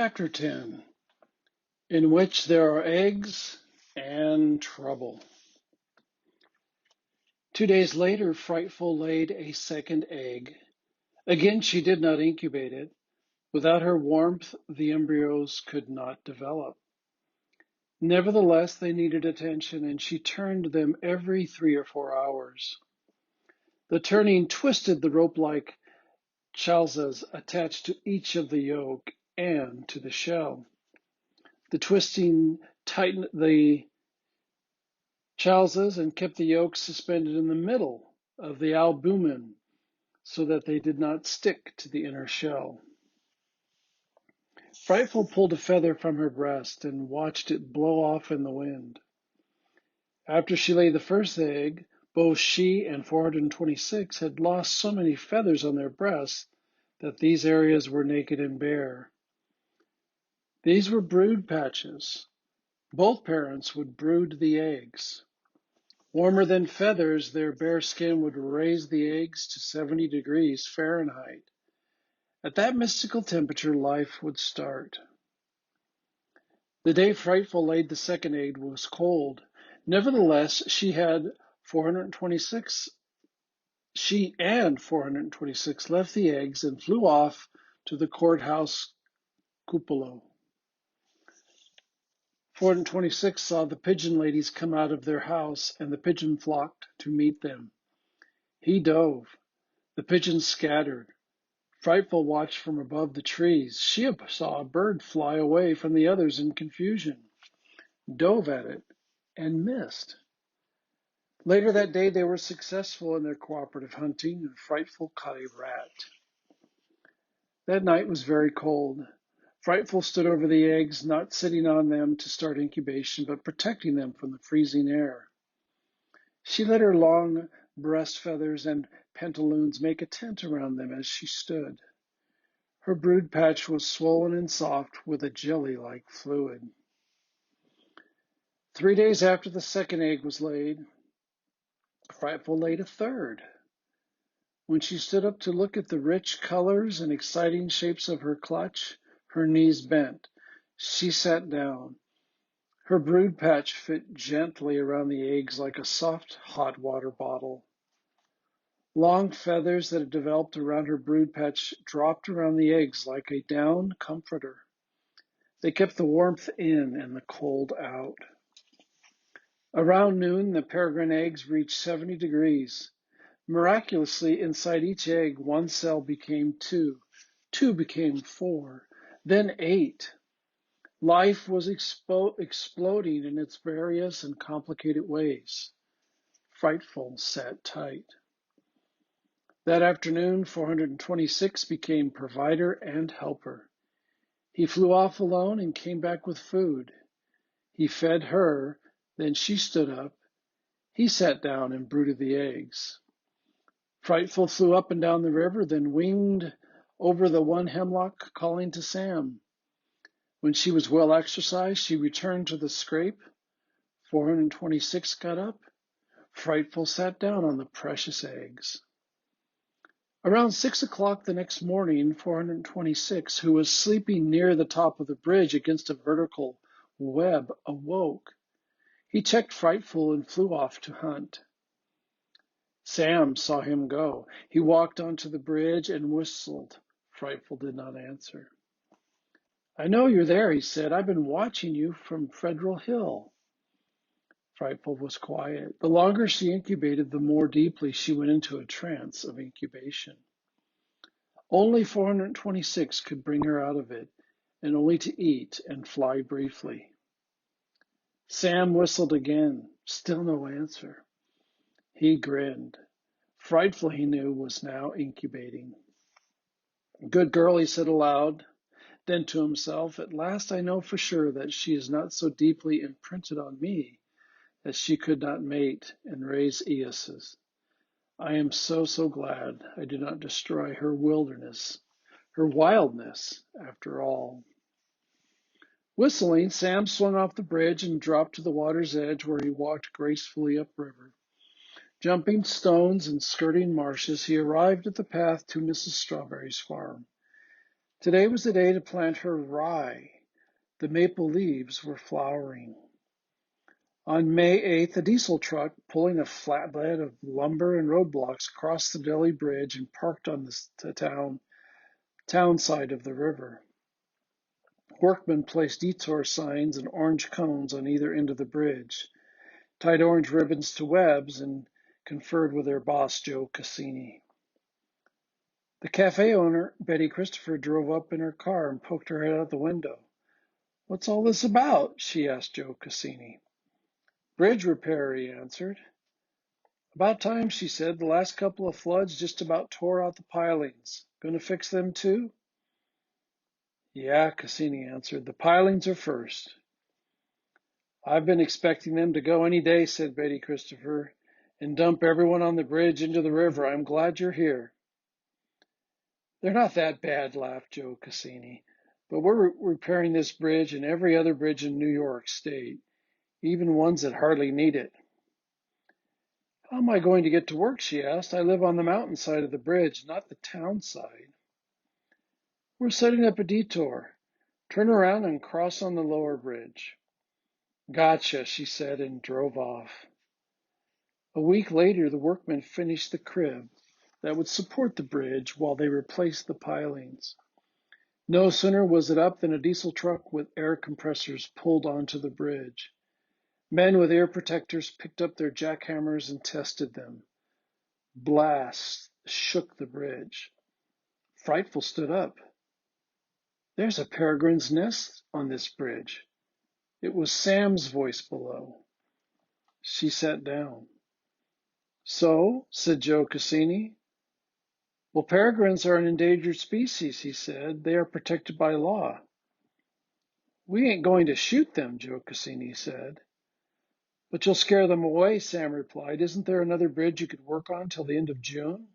Chapter 10, in which there are eggs and trouble. 2 days later, Frightful laid a second egg. Again, she did not incubate it. Without her warmth, the embryos could not develop. Nevertheless, they needed attention, and she turned them every 3 or 4 hours. The turning twisted the rope-like chalzas attached to each of the yolk and to the shell. The twisting tightened the chalzas and kept the yolks suspended in the middle of the albumen so that they did not stick to the inner shell. Frightful pulled a feather from her breast and watched it blow off in the wind. After she laid the first egg, both she and 426 had lost so many feathers on their breasts that these areas were naked and bare. These were brood patches. Both parents would brood the eggs. Warmer than feathers, their bare skin would raise the eggs to 70 degrees Fahrenheit. At that mystical temperature, life would start. The day Frightful laid the second egg was cold. Nevertheless, she and 426 left the eggs and flew off to the courthouse cupola. 426 saw the pigeon ladies come out of their house, and the pigeon flocked to meet them. He dove. The pigeons scattered. Frightful watched from above the trees. She saw a bird fly away from the others in confusion, dove at it, and missed. Later that day, they were successful in their cooperative hunting, and Frightful caught a rat. That night was very cold. Frightful stood over the eggs, not sitting on them to start incubation, but protecting them from the freezing air. She let her long breast feathers and pantaloons make a tent around them as she stood. Her brood patch was swollen and soft with a jelly-like fluid. 3 days after the second egg was laid, Frightful laid a third. When she stood up to look at the rich colors and exciting shapes of her clutch, her knees bent. She sat down. Her brood patch fit gently around the eggs like a soft hot water bottle. Long feathers that had developed around her brood patch dropped around the eggs like a down comforter. They kept the warmth in and the cold out. Around noon, the peregrine eggs reached 70 degrees. Miraculously, inside each egg, one cell became 2, 2 became 4, then 8. Life was exploding in its various and complicated ways. Frightful sat tight. That afternoon, 426 became provider and helper. He flew off alone and came back with food. He fed her, then she stood up. He sat down and brooded the eggs. Frightful flew up and down the river, then winged over the one hemlock, calling to Sam. When she was well exercised, she returned to the scrape. 426 got up. Frightful sat down on the precious eggs. Around 6 o'clock the next morning, 426, who was sleeping near the top of the bridge against a vertical web, awoke. He checked Frightful and flew off to hunt. Sam saw him go. He walked onto the bridge and whistled. Frightful did not answer. "I know you're there," he said. "I've been watching you from Federal Hill." Frightful was quiet. The longer she incubated, the more deeply she went into a trance of incubation. Only 426 could bring her out of it, and only to eat and fly briefly. Sam whistled again. Still no answer. He grinned. Frightful, he knew, was now incubating. "Good girl," he said aloud. Then to himself, "At last I know for sure that she is not so deeply imprinted on me that she could not mate and raise eoses. I am so glad I did not destroy her wildness, her wildness, after all." Whistling, Sam swung off the bridge and dropped to the water's edge, where he walked gracefully upriver. Jumping stones and skirting marshes, he arrived at the path to Mrs. Strawberry's farm. Today was the day to plant her rye. The maple leaves were flowering. On May 8th, a diesel truck pulling a flatbed of lumber and roadblocks crossed the Delhi Bridge and parked on the town side of the river. Workmen placed detour signs and orange cones on either end of the bridge, tied orange ribbons to webs, and conferred with their boss, Joe Cassini. The cafe owner, Betty Christopher, drove up in her car and poked her head out the window. "What's all this about?" she asked Joe Cassini. "Bridge repair," he answered. "About time," she said. "The last couple of floods just about tore out the pilings. Going to fix them too?" "Yeah," Cassini answered. "The pilings are first." "I've been expecting them to go any day," said Betty Christopher, "and dump everyone on the bridge into the river. I'm glad you're here." "They're not that bad," laughed Joe Cassini. "But we're repairing this bridge and every other bridge in New York State, even ones that hardly need it." "How am I going to get to work?" she asked. "I live on the mountain side of the bridge, not the town side." "We're setting up a detour. Turn around and cross on the lower bridge." "Gotcha," she said, and drove off. A week later, the workmen finished the crib that would support the bridge while they replaced the pilings. No sooner was it up than a diesel truck with air compressors pulled onto the bridge. Men with ear protectors picked up their jackhammers and tested them. Blasts shook the bridge. Frightful stood up. "There's a peregrine's nest on this bridge." It was Sam's voice below. She sat down. "So," said Joe Cassini. "Well, peregrines are an endangered species," he said. "They are protected by law." "We ain't going to shoot them," Joe Cassini said. "But you'll scare them away," Sam replied. "Isn't there another bridge you could work on till the end of June?"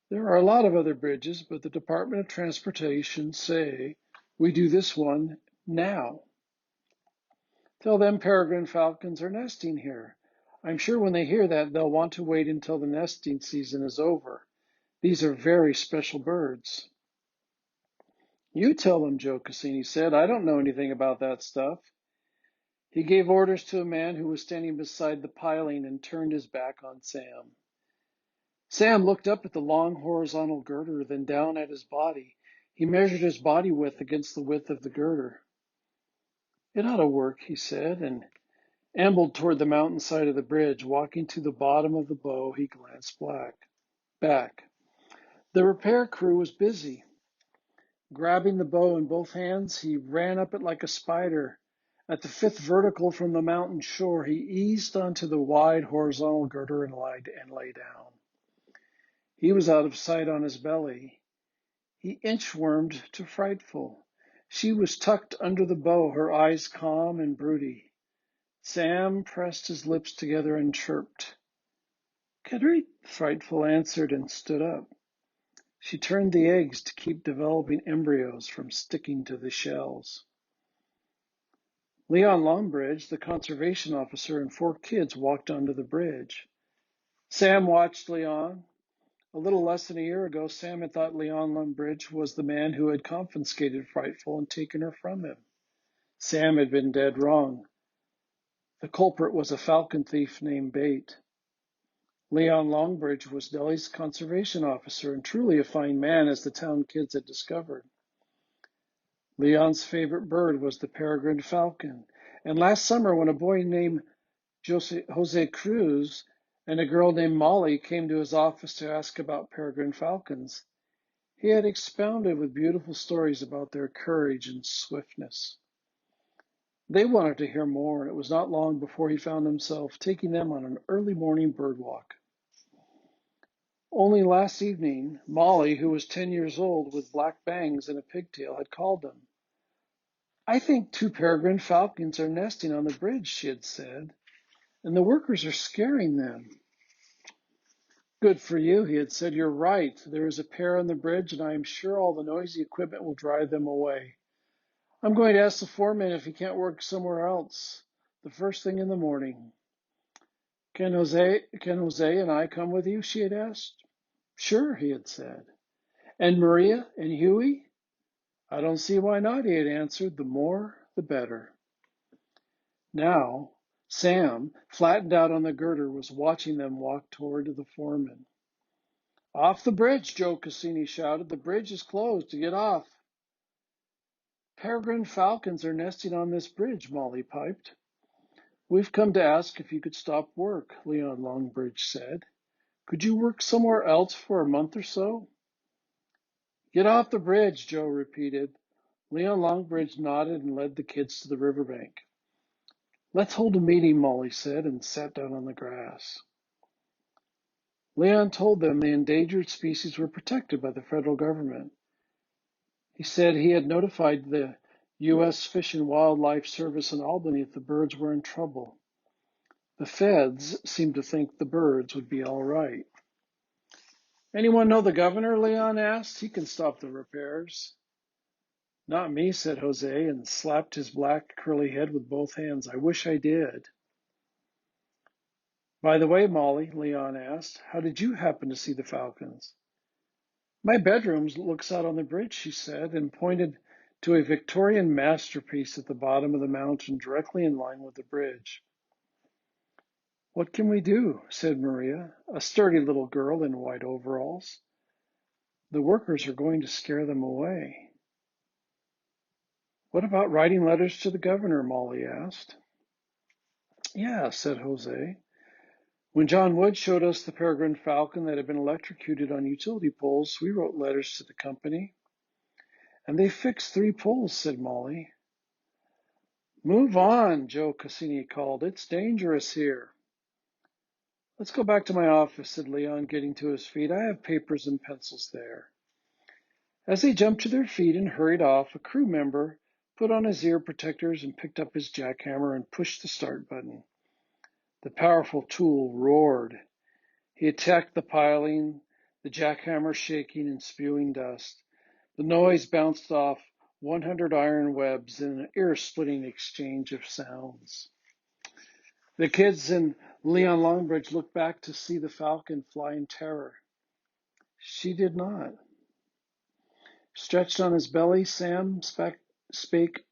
"There are a lot of other bridges, but the Department of Transportation say we do this one now. Tell them peregrine falcons are nesting here. I'm sure when they hear that, they'll want to wait until the nesting season is over. These are very special birds." "You tell them," Joe Cassini said. "I don't know anything about that stuff." He gave orders to a man who was standing beside the piling and turned his back on Sam. Sam looked up at the long horizontal girder, then down at his body. He measured his body width against the width of the girder. "It ought to work," he said, and ambled toward the mountain side of the bridge. Walking to the bottom of the bow, he glanced back. The repair crew was busy. Grabbing the bow in both hands, he ran up it like a spider. At the fifth vertical from the mountain shore, he eased onto the wide horizontal girder and lay down. He was out of sight on his belly. He inchwormed to Frightful. She was tucked under the bow, her eyes calm and broody. Sam pressed his lips together and chirped. "Kedrit," Frightful answered and stood up. She turned the eggs to keep developing embryos from sticking to the shells. Leon Longbridge, the conservation officer, and 4 kids walked onto the bridge. Sam watched Leon. A little less than a year ago, Sam had thought Leon Longbridge was the man who had confiscated Frightful and taken her from him. Sam had been dead wrong. The culprit was a falcon thief named Bate. Leon Longbridge was Delhi's conservation officer and truly a fine man, as the town kids had discovered. Leon's favorite bird was the peregrine falcon, and last summer when a boy named Jose Cruz and a girl named Molly came to his office to ask about peregrine falcons, he had expounded with beautiful stories about their courage and swiftness. They wanted to hear more, and it was not long before he found himself taking them on an early morning bird walk. Only last evening, Molly, who was 10 years old with black bangs and a pigtail, had called them. "I think 2 peregrine falcons are nesting on the bridge," she had said, "and the workers are scaring them." "Good for you," he had said. "You're right. There is a pair on the bridge, and I am sure all the noisy equipment will drive them away. I'm going to ask the foreman if he can't work somewhere else the first thing in the morning." Can Jose and I come with you?" she had asked. "Sure," he had said. And Maria and Huey? I don't see why not, he had answered. The more, the better. Now, Sam, flattened out on the girder, was watching them walk toward the foreman. Off the bridge, Joe Cassini shouted. The bridge is closed. To get off. Peregrine falcons are nesting on this bridge, Molly piped. We've come to ask if you could stop work, Leon Longbridge said. Could you work somewhere else for a month or so? Get off the bridge, Joe repeated. Leon Longbridge nodded and led the kids to the riverbank. Let's hold a meeting, Molly said, and sat down on the grass. Leon told them the endangered species were protected by the federal government. He said he had notified the U.S. Fish and Wildlife Service in Albany if the birds were in trouble. The feds seemed to think the birds would be all right. Anyone know the governor? Leon asked. He can stop the repairs. Not me, said Jose, and slapped his black curly head with both hands. I wish I did. By the way, Molly, Leon asked, how did you happen to see the falcons? My bedroom looks out on the bridge, she said, and pointed to a Victorian masterpiece at the bottom of the mountain directly in line with the bridge. What can we do? Said Maria, a sturdy little girl in white overalls. The workers are going to scare them away. What about writing letters to the governor? Molly asked. Yeah, said Jose. When John Wood showed us the peregrine falcon that had been electrocuted on utility poles, we wrote letters to the company. And they fixed 3 poles, said Molly. Move on, Joe Cassini called. It's dangerous here. Let's go back to my office, said Leon, getting to his feet. I have papers and pencils there. As they jumped to their feet and hurried off, a crew member put on his ear protectors and picked up his jackhammer and pushed the start button. The powerful tool roared. He attacked the piling, the jackhammer shaking and spewing dust. The noise bounced off 100 iron webs in an ear-splitting exchange of sounds. The kids and Leon Longbridge looked back to see the falcon fly in terror. She did not. Stretched on his belly, Sam spoke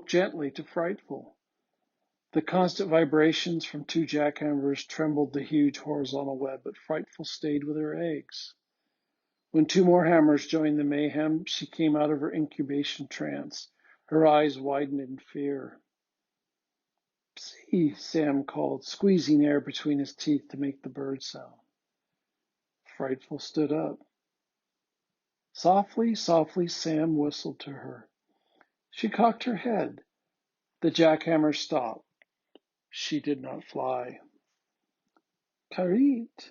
gently to Frightful. The constant vibrations from 2 jackhammers trembled the huge horizontal web, but Frightful stayed with her eggs. When 2 more hammers joined the mayhem, she came out of her incubation trance. Her eyes widened in fear. See, Sam called, squeezing air between his teeth to make the bird sound. Frightful stood up. Softly, softly, Sam whistled to her. She cocked her head. The jackhammer stopped. She did not fly. Karit.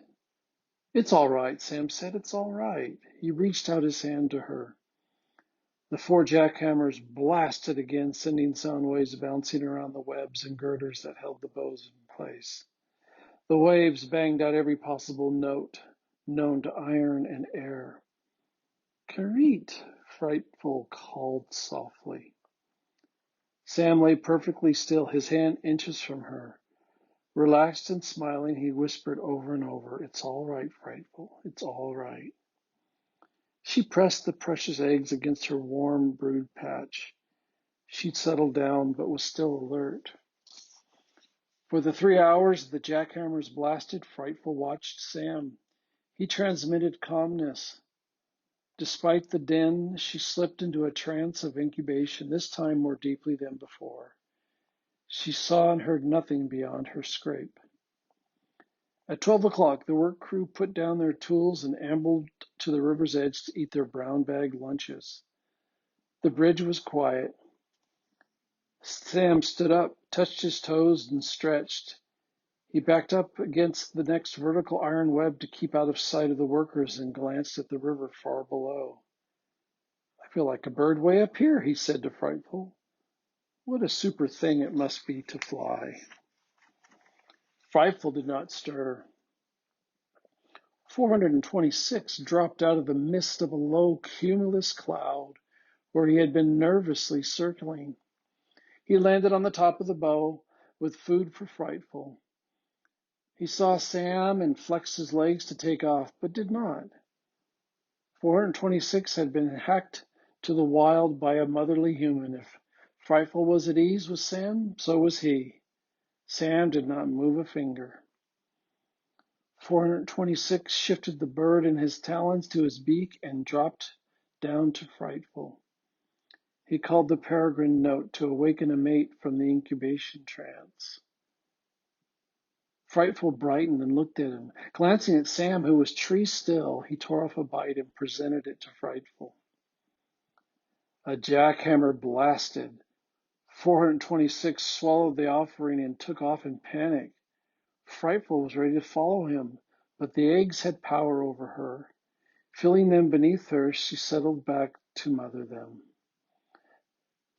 It's all right, Sam said. It's all right. He reached out his hand to her. The 4 jackhammers blasted again, sending sound waves bouncing around the webs and girders that held the bows in place. The waves banged out every possible note known to iron and air. Karit, Frightful called softly. Sam lay perfectly still, his hand inches from her. Relaxed and smiling, he whispered over and over, It's all right, Frightful. It's all right. She pressed the precious eggs against her warm brood patch. She'd settled down, but was still alert. For the 3 hours the jackhammers blasted, Frightful watched Sam. He transmitted calmness. Despite the din, she slipped into a trance of incubation, this time more deeply than before. She saw and heard nothing beyond her scrape. At 12 o'clock, the work crew put down their tools and ambled to the river's edge to eat their brown bag lunches. The bridge was quiet. Sam stood up, touched his toes, and stretched. He backed up against the next vertical iron web to keep out of sight of the workers and glanced at the river far below. I feel like a bird way up here, he said to Frightful. What a super thing it must be to fly. Frightful did not stir. 426 dropped out of the mist of a low cumulus cloud where he had been nervously circling. He landed on the top of the bow with food for Frightful. He saw Sam and flexed his legs to take off, but did not. 426 had been hacked to the wild by a motherly human. If Frightful was at ease with Sam, so was he. Sam did not move a finger. 426 shifted the bird in his talons to his beak and dropped down to Frightful. He called the peregrine note to awaken a mate from the incubation trance. Frightful brightened and looked at him. Glancing at Sam, who was tree still, he tore off a bite and presented it to Frightful. A jackhammer blasted. 426 swallowed the offering and took off in panic. Frightful was ready to follow him, but the eggs had power over her. Feeling them beneath her, she settled back to mother them.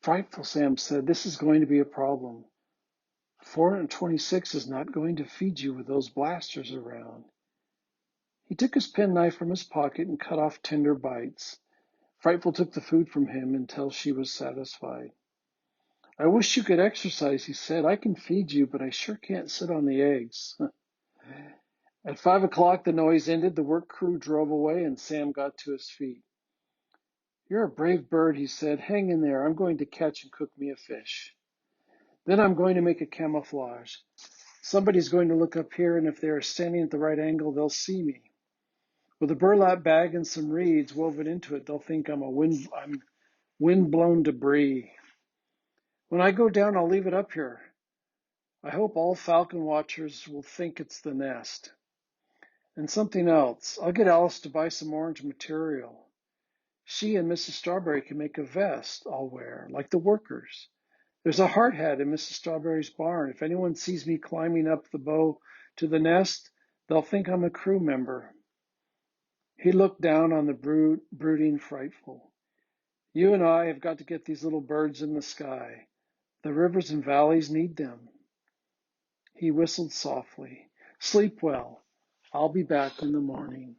Frightful, Sam said, this is going to be a problem. 426 is not going to feed you with those blasters around. He took his penknife from his pocket and cut off tender bites. Frightful took the food from him until she was satisfied. I wish you could exercise, he said. I can feed you, but I sure can't sit on the eggs. At 5 o'clock, the noise ended, the work crew drove away, and Sam got to his feet. You're a brave bird, he said. Hang in there. I'm going to catch and cook me a fish. Then I'm going to make a camouflage. Somebody's going to look up here, and if they are standing at the right angle, they'll see me. With a burlap bag and some reeds woven into it, they'll think I'm wind-blown debris. When I go down, I'll leave it up here. I hope all falcon watchers will think it's the nest. And something else. I'll get Alice to buy some orange material. She and Mrs. Strawberry can make a vest I'll wear, like the workers. There's a hard hat in Mrs. Strawberry's barn. If anyone sees me climbing up the bow to the nest, they'll think I'm a crew member. He looked down on the brooding Frightful. You and I have got to get these little birds in the sky. The rivers and valleys need them. He whistled softly. Sleep well. I'll be back in the morning.